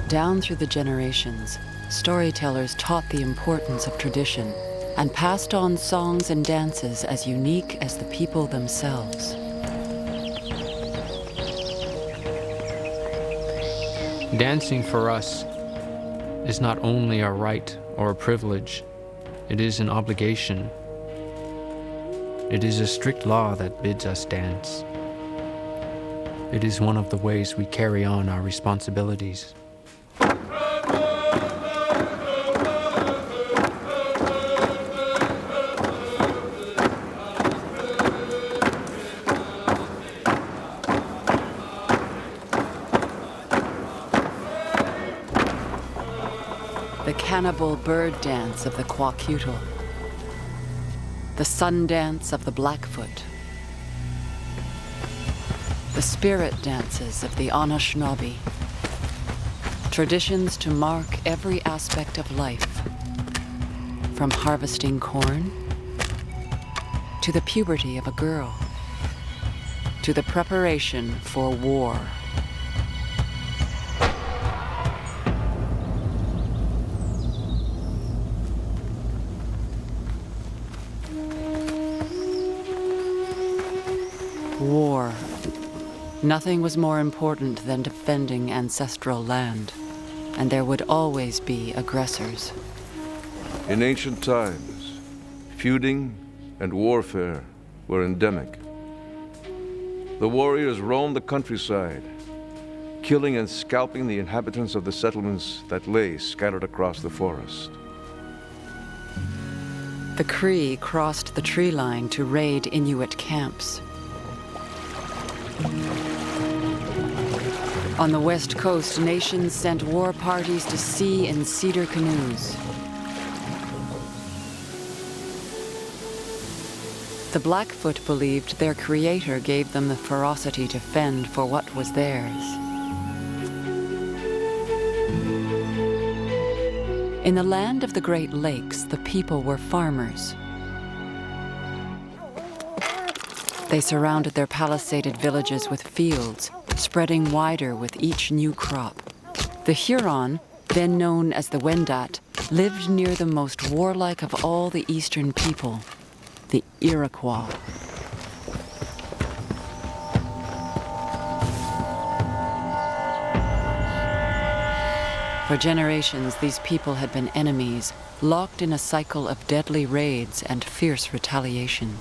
Down through the generations, storytellers taught the importance of tradition and passed on songs and dances as unique as the people themselves. Dancing for us is not only a right or a privilege, it is an obligation. It is a strict law that bids us dance. It is one of the ways we carry on our responsibilities. The cannibal bird dance of the Kwakiutl, the sun dance of the Blackfoot, the spirit dances of the Anishinaabe, traditions to mark every aspect of life, from harvesting corn to the puberty of a girl, to the preparation for war. War. Nothing was more important than defending ancestral land, and there would always be aggressors. In ancient times, feuding and warfare were endemic. The warriors roamed the countryside, killing and scalping the inhabitants of the settlements that lay scattered across the forest. The Cree crossed the tree line to raid Inuit camps. On the west coast, nations sent war parties to sea in cedar canoes. The Blackfoot believed their creator gave them the ferocity to fend for what was theirs. In the land of the Great Lakes, the people were farmers. They surrounded their palisaded villages with fields, spreading wider with each new crop. The Huron, then known as the Wendat, lived near the most warlike of all the eastern people, the Iroquois. For generations, these people had been enemies, locked in a cycle of deadly raids and fierce retaliation.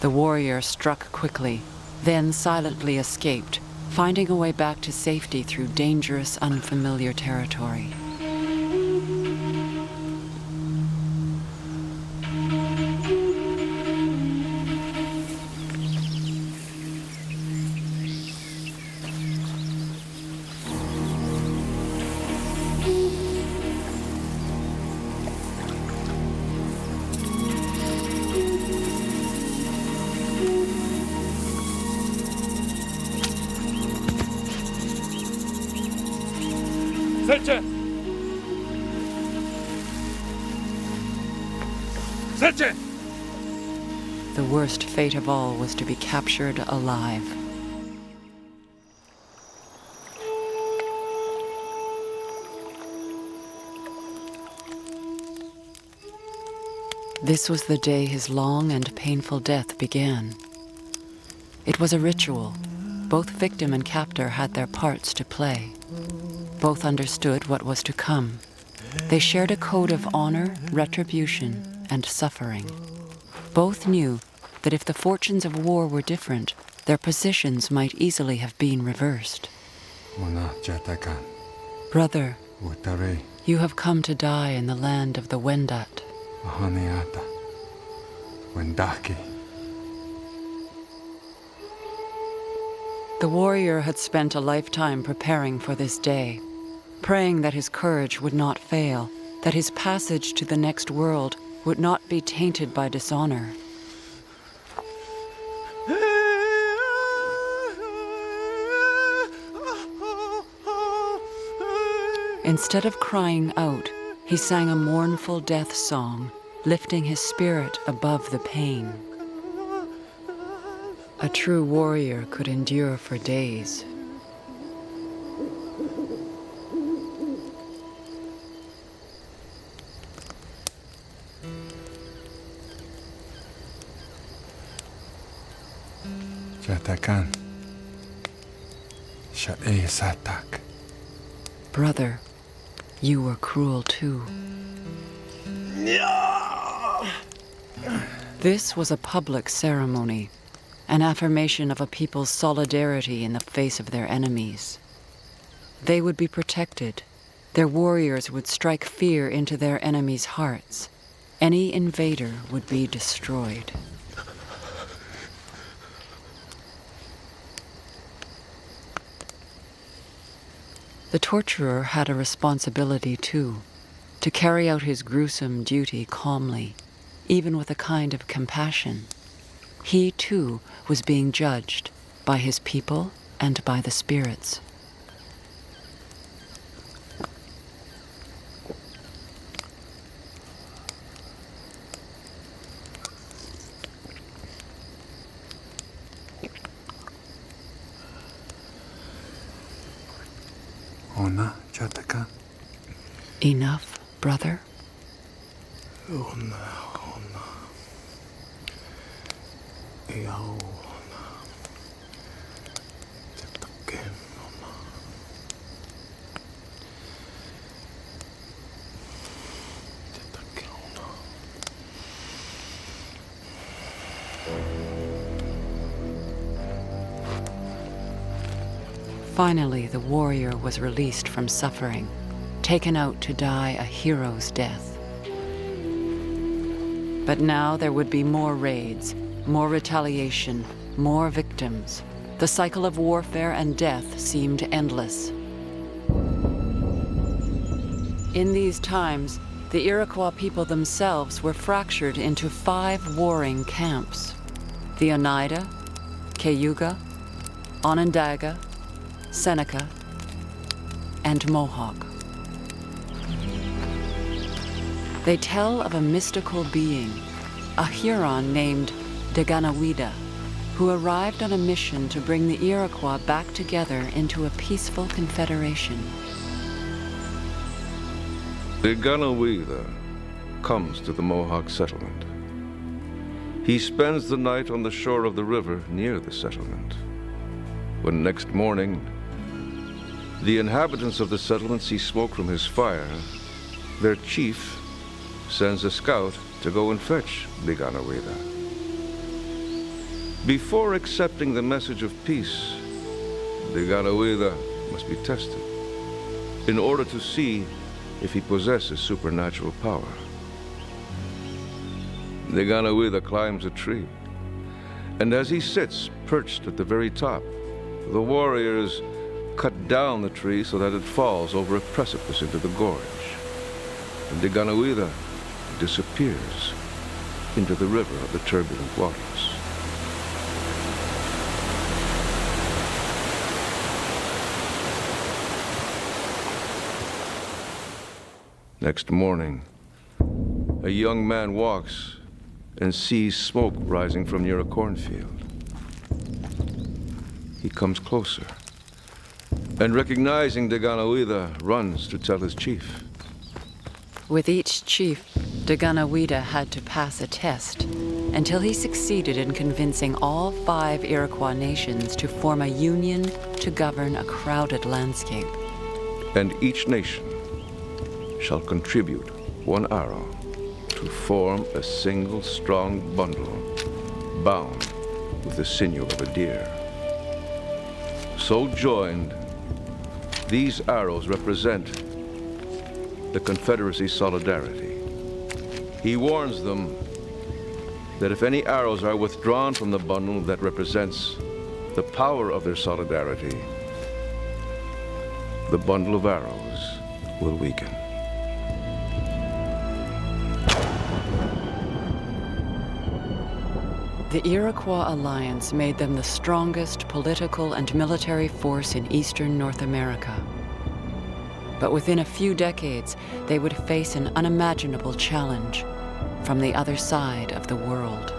The warrior struck quickly, then silently escaped, finding a way back to safety through dangerous, unfamiliar territory. The worst fate of all was to be captured alive. This was the day his long and painful death began. It was a ritual. Both victim and captor had their parts to play. Both understood what was to come. They shared a code of honor, retribution, and suffering. Both knew that if the fortunes of war were different, their positions might easily have been reversed. Brother, you have come to die in the land of the Wendat. The warrior had spent a lifetime preparing for this day, praying that his courage would not fail, that his passage to the next world would not be tainted by dishonor. Instead of crying out, he sang a mournful death song, lifting his spirit above the pain. A true warrior could endure for days. Brother, you were cruel too. This was a public ceremony, an affirmation of a people's solidarity in the face of their enemies. They would be protected. Their warriors would strike fear into their enemies' hearts. Any invader would be destroyed. The torturer had a responsibility too, to carry out his gruesome duty calmly, even with a kind of compassion. He too was being judged by his people and by the spirits. Enough, brother? Finally, the warrior was released from suffering, taken out to die a hero's death. But now there would be more raids, more retaliation, more victims. The cycle of warfare and death seemed endless. In these times, the Iroquois people themselves were fractured into 5 warring camps: the Oneida, Cayuga, Onondaga, Seneca, and Mohawk. They tell of a mystical being, a Huron named Daganawida, who arrived on a mission to bring the Iroquois back together into a peaceful confederation. Daganawida comes to the Mohawk settlement. He spends the night on the shore of the river near the settlement. When next morning, the inhabitants of the settlement see smoke from his fire, their chief sends a scout to go and fetch Daganawida. Before accepting the message of peace, Daganawida must be tested in order to see if he possesses supernatural power. Daganawida climbs a tree, and as he sits perched at the very top, the warriors cut down the tree so that it falls over a precipice into the gorge, and Daganawida disappears into the river of the turbulent waters. Next morning, a young man walks and sees smoke rising from near a cornfield. He comes closer, and recognizing Daganawida, runs to tell his chief. With each chief, Daganawida had to pass a test until he succeeded in convincing all 5 Iroquois nations to form a union to govern a crowded landscape. And each nation shall contribute 1 arrow to form a single strong bundle bound with the sinew of a deer. So joined, these arrows represent the Confederacy's solidarity. He warns them that if any arrows are withdrawn from the bundle that represents the power of their solidarity, the bundle of arrows will weaken. The Iroquois alliance made them the strongest political and military force in eastern North America. But within a few decades, they would face an unimaginable challenge from the other side of the world.